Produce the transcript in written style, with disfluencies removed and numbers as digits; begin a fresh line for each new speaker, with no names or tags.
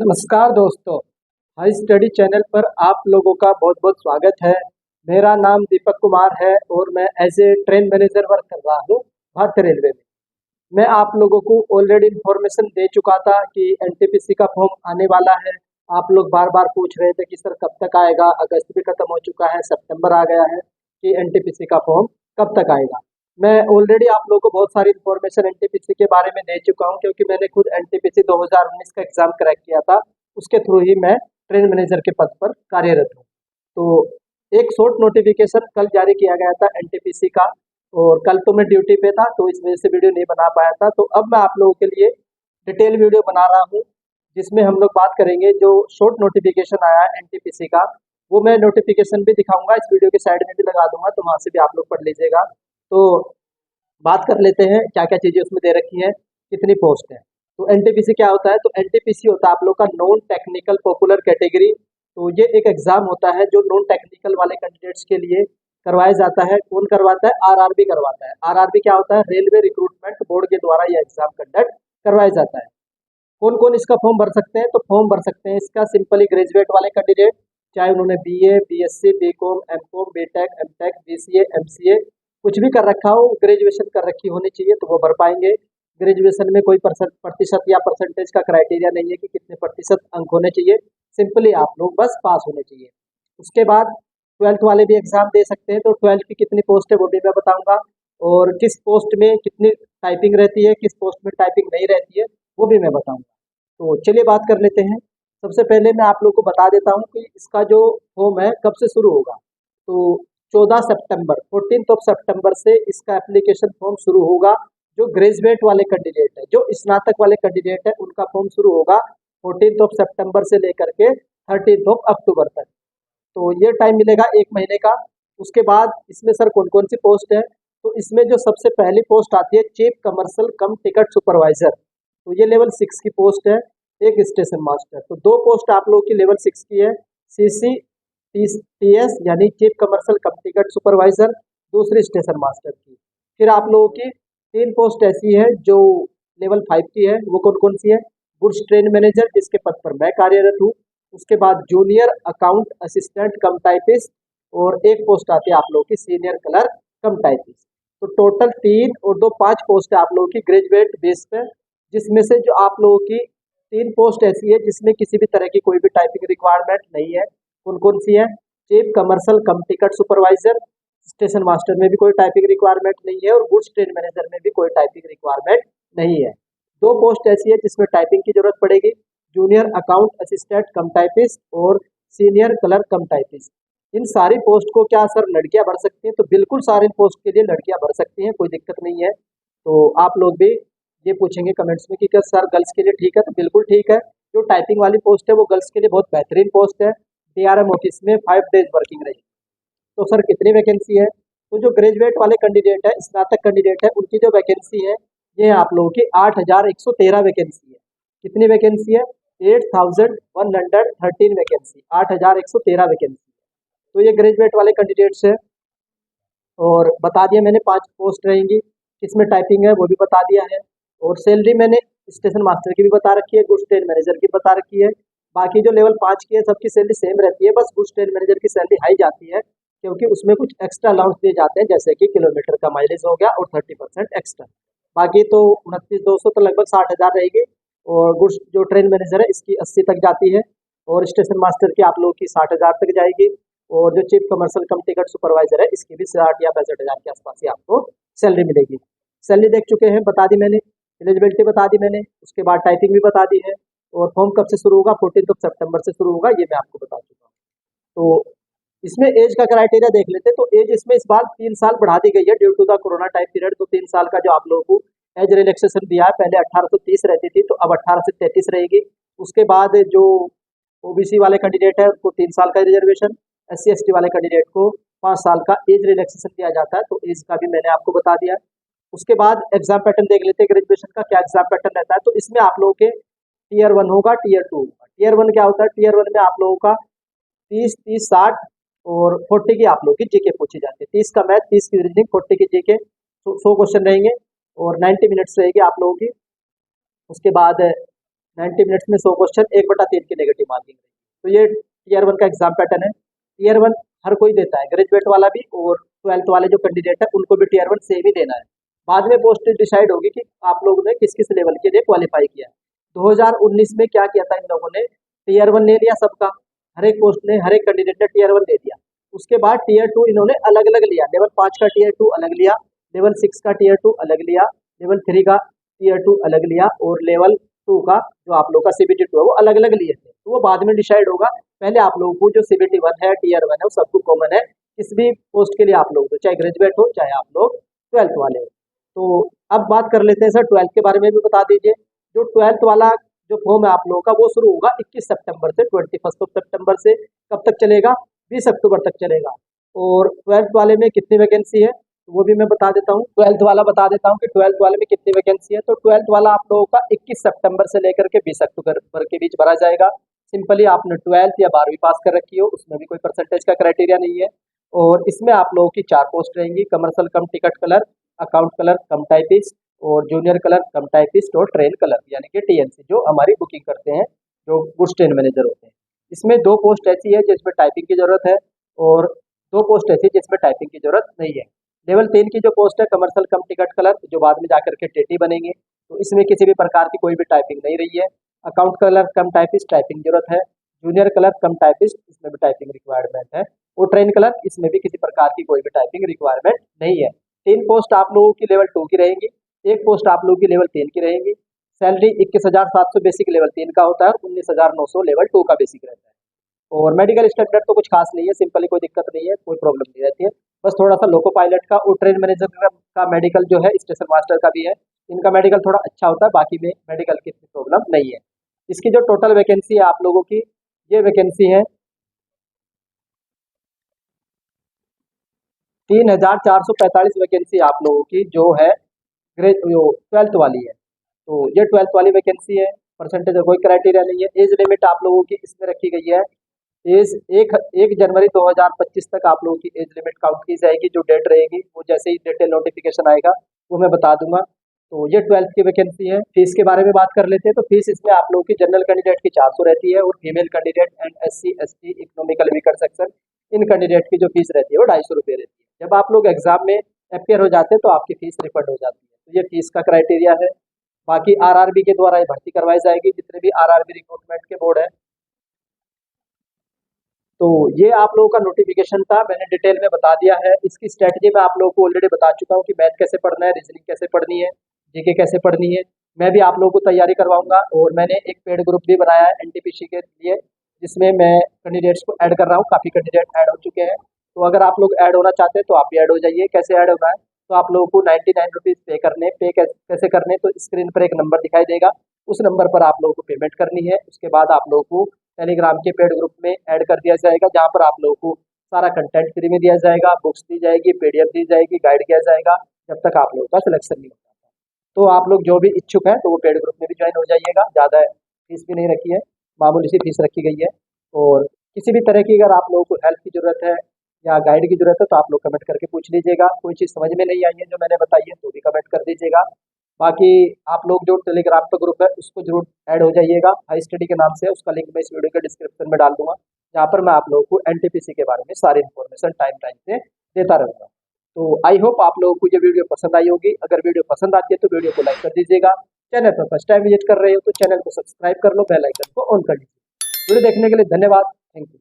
नमस्कार दोस्तों, high study channel पर आप लोगों का बहुत बहुत स्वागत है। मेरा नाम दीपक कुमार है और मैं as a train manager work कर रहा हूँ भारतीय रेलवे में। मैं आप लोगों को ऑलरेडी इन्फॉर्मेशन दे चुका था कि एनटीपीसी का फॉर्म आने वाला है। आप लोग बार बार पूछ रहे थे कि सर कब तक आएगा, अगस्त भी खत्म हो चुका है, सितंबर आ गया है, कि एनटीपीसी का फॉर्म कब तक आएगा। मैं ऑलरेडी आप लोगों को बहुत सारी इन्फॉर्मेशन एनटीपीसी के बारे में दे चुका हूं, क्योंकि मैंने खुद एनटीपीसी 2019 का एग्जाम क्रैक किया था। उसके थ्रू ही मैं ट्रेन मैनेजर के पद पर कार्यरत हूं। तो एक शॉर्ट नोटिफिकेशन कल जारी किया गया था एनटीपीसी का, और कल तो मैं ड्यूटी पे था तो इस वजह से वीडियो नहीं बना पाया था। तो अब मैं आप लोगों के लिए डिटेल वीडियो बना रहा हूँ, जिसमें हम लोग बात करेंगे जो शॉर्ट नोटिफिकेशन आया है एनटीपीसी का। वो मैं नोटिफिकेशन भी दिखाऊंगा, इस वीडियो के साइड में भी लगा दूंगा, तो वहां से भी आप लोग पढ़ लीजिएगा। तो बात कर लेते हैं क्या क्या चीज़ें उसमें दे रखी हैं, कितनी पोस्ट है। तो एनटीपीसी क्या होता है? तो एनटीपीसी होता है आप लोग का नॉन टेक्निकल पॉपुलर कैटेगरी। तो ये एक एग्जाम होता है जो नॉन टेक्निकल वाले कैंडिडेट्स के लिए करवाया जाता है। कौन करवाता है? आरआरबी करवाता है। आरआरबी क्या होता है? रेलवे रिक्रूटमेंट बोर्ड के द्वारा यह एग्जाम कंडक्ट करवाया जाता है। कौन कौन इसका फॉर्म भर सकते हैं? तो फॉर्म भर सकते हैं इसका सिंपली ग्रेजुएट वाले कैंडिडेट, चाहे उन्होंने BA, BSc, BCom, MCom, BTech, MTech, BCA, MCA कुछ भी कर रखा हो, ग्रेजुएशन कर रखी होनी चाहिए तो वो भर पाएंगे। ग्रेजुएशन में कोई प्रतिशत या परसेंटेज का क्राइटेरिया नहीं है कि कितने प्रतिशत अंक होने चाहिए, सिंपली आप लोग बस पास होने चाहिए। उसके बाद ट्वेल्थ वाले भी एग्जाम दे सकते हैं। तो ट्वेल्थ की कितनी पोस्ट है वो भी मैं बताऊंगा, और किस पोस्ट में कितनी टाइपिंग रहती है, किस पोस्ट में टाइपिंग नहीं रहती है, वो भी मैं बताऊंगा। तो चलिए बात कर लेते हैं। सबसे पहले मैं आप लोग को बता देता हूँ कि इसका जो फॉर्म है कब से शुरू होगा। तो 14 सितंबर 14 ऑफ सितंबर से इसका एप्लीकेशन फॉर्म शुरू होगा। जो ग्रेजुएट वाले कैंडिडेट है, जो स्नातक वाले कैंडिडेट है, उनका फॉर्म शुरू होगा 14 ऑफ सितंबर से लेकर के 30 ऑफ अक्टूबर तक। तो ये टाइम मिलेगा एक महीने का। उसके बाद इसमें सर कौन कौन सी पोस्ट है? तो इसमें जो सबसे पहली पोस्ट आती है चीफ कमर्शियल कम टिकट सुपरवाइजर। तो ये लेवल 6 की पोस्ट है। एक स्टेशन मास्टर। तो दो पोस्ट आप लोगों की लेवल 6 की है, सीसी टीएस यानी चीफ कमर्शियल कम टिकट सुपरवाइजर, दूसरी स्टेशन मास्टर की। फिर आप लोगों की तीन पोस्ट ऐसी है जो लेवल 5 की है। वो कौन कौन सी है? गुड्स ट्रेन मैनेजर, जिसके पद पर मैं कार्यरत हूँ। उसके बाद जूनियर अकाउंट असिस्टेंट कम टाइपिस्ट, और एक पोस्ट आती है आप लोगों की सीनियर क्लर्क कम टाइपिस्ट। तो टोटल 3 और 2 5 पोस्ट है आप लोगों की ग्रेजुएट बेस पे, जिसमें से जो आप लोगों की 3 पोस्ट ऐसी है जिसमें किसी भी तरह की कोई भी टाइपिंग रिक्वायरमेंट नहीं है। कौन कौन सी है? चीफ कमर्शियल कम टिकट सुपरवाइजर, स्टेशन मास्टर में भी कोई टाइपिंग रिक्वायरमेंट नहीं है, और गुड्स ट्रेन मैनेजर में भी कोई टाइपिंग रिक्वायरमेंट नहीं है। दो पोस्ट ऐसी है जिसमें टाइपिंग की जरूरत पड़ेगी, जूनियर अकाउंट असिस्टेंट कम टाइपिस्ट और सीनियर क्लर्क कम टाइपिस्ट। इन सारी पोस्ट को क्या सर लड़कियां भर सकती हैं? तो बिल्कुल सारी पोस्ट के लिए लड़कियां भर सकती हैं, कोई दिक्कत नहीं है। तो आप लोग भी ये पूछेंगे कमेंट्स में कि क्या सर गर्ल्स के लिए ठीक है? तो बिल्कुल ठीक है। जो टाइपिंग वाली पोस्ट है वो गर्ल्स के लिए बहुत बेहतरीन पोस्ट है। डीआरएम ऑफिस में 5 डेज वर्किंग रहेगी। तो सर कितनी वैकेंसी है? तो जो ग्रेजुएट वाले कैंडिडेट है, स्नातक कैंडिडेट है, उनकी जो वैकेंसी है ये है आप लोगों की 8113 वैकेंसी है। कितनी वैकेंसी है? 8113 वैकेंसी, 8113 वैकेंसी। तो ये ग्रेजुएट वाले कैंडिडेट्स है। और बता दिया मैंने 5 पोस्ट रहेंगी, किसमें टाइपिंग है वो भी बता दिया है। और सैलरी मैंने स्टेशन मास्टर की भी बता रखी है, गुड्स ट्रेन मैनेजर की बता रखी है। बाकी जो लेवल 5 की है सबकी सैलरी सेम रहती है, बस गुड्स ट्रेन मैनेजर की सैलरी हाई जाती है, क्योंकि उसमें कुछ एक्स्ट्रा अलाउंस दिए जाते हैं, जैसे कि किलोमीटर का माइलेज हो गया और 30% एक्स्ट्रा। बाकी तो 29,200 तो लगभग 60,000 रहेगी। और गुड्स जो ट्रेन मैनेजर है इसकी 80 तक जाती है, और स्टेशन मास्टर की आप लोगों की 60,000 तक जाएगी। और जो चीफ कमर्शियल कम टिकट सुपरवाइजर है इसकी भी 60 या 65,000 के आसपास ही आपको सैलरी मिलेगी। सैलरी देख चुके हैं, बता दी मैंने, एलिजिबिलिटी बता दी मैंने, उसके बाद टाइपिंग भी बता दी है। और फॉर्म कब से शुरू होगा? 14 सितंबर से शुरू होगा, ये मैं आपको बता चुका हूँ। तो इसमें एज का क्राइटेरिया देख लेते हैं। तो एज इसमें इस बार 3 साल बढ़ा दी गई है due to the corona time period. तो 3 साल का जो आप लोगों को एज रिलैक्सेशन दिया है, पहले 1830 रहती थी, तो अब 18 से 33 रहेगी। उसके बाद जो ओबीसी वाले कैंडिडेट है उनको 3 साल का रिजर्वेशन, SC ST वाले कैंडिडेट को 5 साल का एज रिलैक्सेशन दिया जाता है। तो एज का भी मैंने आपको बता दिया। उसके बाद एग्जाम पैटर्न देख लेते हैं, ग्रेजुएशन का क्या एग्जाम पैटर्न रहता है। तो इसमें आप लोगों के टीयर 1 होगा, टीयर 2 होगा। टीयर 1 क्या होता है? टीयर 1 में आप लोगों का 30, 30, 60 और 40 की आप लोगों की जीके पूछी जाती है। 30 का मैथ, 30 की रीजनिंग, 40 की जीके। 100 क्वेश्चन रहेंगे और 90 मिनट्स रहेगी आप लोगों की। उसके बाद 90 मिनट्स में 100 क्वेश्चन, 1/3 की नेगेटिव मार्किंग। तो ये टीयर 1 का एग्जाम पैटर्न है। टीयर 1 हर कोई देता है, ग्रेजुएट वाला भी और 12th वाले जो कैंडिडेट है उनको भी टीयर 1 सेम ही देना है। बाद में पोस्ट डिसाइड होगी कि आप लोगों ने किस किस लेवल के लिए क्वालिफाई किया है। 2019 में क्या किया था इन लोगों ने, टीयर 1 ले लिया सबका, हर एक पोस्ट ने, हर एक कैंडिडेट ने टीयर 1 ले लिया। उसके बाद टीयर 2 इन्होंने अलग अलग लिया, लेवल 5 का टीयर 2 अलग लिया, लेवल 6 का टीयर 2 अलग लिया, लेवल 3 का टीयर 2 अलग लिया और लेवल 2 का जो आप लोग का सीबीटी 2 है वो अलग अलग लिए थे। तो वो बाद में डिसाइड होगा। पहले आप लोगों को जो सीबीटी 1 है, टीयर 1 है, वो सबको कॉमन है किसी भी पोस्ट के लिए आप लोग, तो चाहे ग्रेजुएट हो चाहे आप लोग 12th वाले हो। तो अब बात कर लेते हैं सर 12th के बारे में भी बता दीजिए। जो 12th वाला जो फॉर्म है आप लोगों का वो शुरू होगा 21 सितंबर से, 21 सितंबर से कब तक चलेगा, 20 अक्टूबर तक चलेगा। और 12th वाले में कितनी वैकेंसी है तो वो भी मैं बता देता हूँ। 12th वाला बता देता हूँ कि 12th वाले में कितनी वैकेंसी है। तो 12th वाला आप लोगों का 21 सितंबर से लेकर के 20 अक्टूबर के बीच भरा जाएगा। सिंपली आपने 12th या 12वीं पास कर रखी हो, उसमें भी कोई परसेंटेज का क्राइटेरिया नहीं है। और इसमें आप लोगों की 4 पोस्ट रहेंगी, कमर्शियल कम टिकट कलर, अकाउंट कलर कम टाइपिस्ट और जूनियर कलर कम टाइपिस्ट और ट्रेन कलर यानी कि टीएनसी जो हमारी बुकिंग करते हैं, जो गुड्स ट्रेन मैनेजर होते हैं। इसमें 2 पोस्ट ऐसी है जिसमें टाइपिंग की जरूरत है और 2 पोस्ट ऐसी जिसमें टाइपिंग की जरूरत नहीं है। लेवल 3 की जो पोस्ट है कमर्शियल कम टिकट कलर, जो बाद में जाकर के टीटी बनेंगे, तो इसमें किसी भी प्रकार की कोई भी टाइपिंग नहीं रही है। अकाउंट कलर कम टाइपिस्ट टाइपिंग जरूरत है, जूनियर कलर कम टाइपिस्ट इसमें भी टाइपिंग रिक्वायरमेंट है और ट्रेन कलर इसमें भी किसी प्रकार की कोई भी टाइपिंग रिक्वायरमेंट नहीं है। 3 पोस्ट आप लोगों की लेवल 2 की रहेंगी, 1 पोस्ट आप लोगों की लेवल 3 की रहेंगी। सैलरी 21,700 बेसिक लेवल 3 का होता है और 19,900 लेवल 2 का बेसिक रहता है। और मेडिकल स्टैंडर्ड तो कुछ खास नहीं है, सिंपली कोई दिक्कत नहीं है, कोई प्रॉब्लम नहीं रहती है। बस थोड़ा सा लोको पायलट का और ट्रेन मैनेजर का मेडिकल जो है, स्टेशन मास्टर का भी है, इनका मेडिकल थोड़ा अच्छा होता है, बाकी में मेडिकल की प्रॉब्लम नहीं है। इसकी जो टोटल वैकेंसी है आप लोगों की, ये वैकेंसी है 3,445 वैकेंसी आप लोगों की जो है ग्रेड जो 12th वाली है। तो ये 12th वाली वैकेंसी है। परसेंटेज का कोई क्राइटेरिया नहीं है। एज लिमिट आप लोगों की इसमें रखी गई है, एज 1 जनवरी 2025 तक आप लोगों की एज लिमिट काउंट की जाएगी। जो डेट रहेगी वो जैसे ही डिटेल नोटिफिकेशन आएगा वो मैं बता दूंगा। तो ये 12th की वैकेंसी है। फीस के बारे में बात कर लेते हैं। तो फीस इसमें आप लोगों की जनरल कैंडिडेट की 400 रहती है और female candidate and SC ST economical weaker section in candidate की जो फीस रहती है वो 250 रुपये रहती है। जब आप लोग एग्जाम में अपेयर हो जाते हैं तो आपकी फीस रिफंड हो जाती है। तो ये फीस का क्राइटेरिया है। बाकी RRB के द्वारा ये भर्ती करवाई जाएगी, जितने भी RRB रिक्रूटमेंट के बोर्ड है। तो ये आप लोगों का नोटिफिकेशन था, मैंने डिटेल में बता दिया है। इसकी स्ट्रेटजी मैं आप लोगों को ऑलरेडी बता चुका हूँ कि मैथ कैसे पढ़ना है, रीजनिंग कैसे पढ़नी है, जीके कैसे पढ़नी है। मैं भी आप लोगों को तैयारी करवाऊंगा और मैंने एक पेड ग्रुप भी बनाया है NTPC के लिए, जिसमें मैं कैंडिडेट्स को ऐड कर रहा हूँ। काफ़ी कैंडिडेट ऐड हो चुके हैं। तो अगर आप लोग ऐड होना चाहते हैं तो आप भी ऐड हो जाइए। कैसे ऐड होना है, तो आप लोगों को 99 रुपीज़ पे करने, कैसे करने, तो स्क्रीन पर एक नंबर दिखाई देगा, उस नंबर पर आप लोगों को पेमेंट करनी है। उसके बाद आप लोगों को टेलीग्राम के पेड ग्रुप में ऐड कर दिया जाएगा, जहाँ पर आप लोगों को सारा कंटेंट फ्री में दिया जाएगा, बुक्स दी जाएगी, PDF दी जाएगी, गाइड किया जाएगा, जब तक आप लोगों का सिलेक्शन नहीं होता। तो आप लोग जो भी इच्छुक हैं तो वो पेड ग्रुप में भी ज्वाइन हो जाइएगा। ज़्यादा फीस भी नहीं रखी है, मामूली सी फीस रखी गई है। और किसी भी तरह की अगर आप लोगों को हेल्प की ज़रूरत है या गाइड की ज़रूरत है तो आप लोग कमेंट करके पूछ लीजिएगा। कोई चीज़ समझ में नहीं आई है जो मैंने बताई है तो भी कमेंट कर दीजिएगा। बाकी आप लोग जो टेलीग्राम का ग्रुप है उसको जरूर ऐड हो जाइएगा, हाई स्टडी के नाम से। उसका लिंक मैं इस वीडियो के डिस्क्रिप्शन में डाल दूंगा, जहाँ पर मैं आप लोगों को NTPC के बारे में सारी इन्फॉर्मेशन टाइम टाइम से देता रहूँगा। तो आई होप आप लोगों को ये वीडियो पसंद आई होगी। अगर वीडियो पसंद आती है तो वीडियो को लाइक कर दीजिएगा। चैनल पर फर्स्ट टाइम विजिट कर रहे हो तो चैनल को सब्सक्राइब कर लो, बेल आइकन को ऑन कर लीजिए। वीडियो देखने के लिए धन्यवाद। Thank you.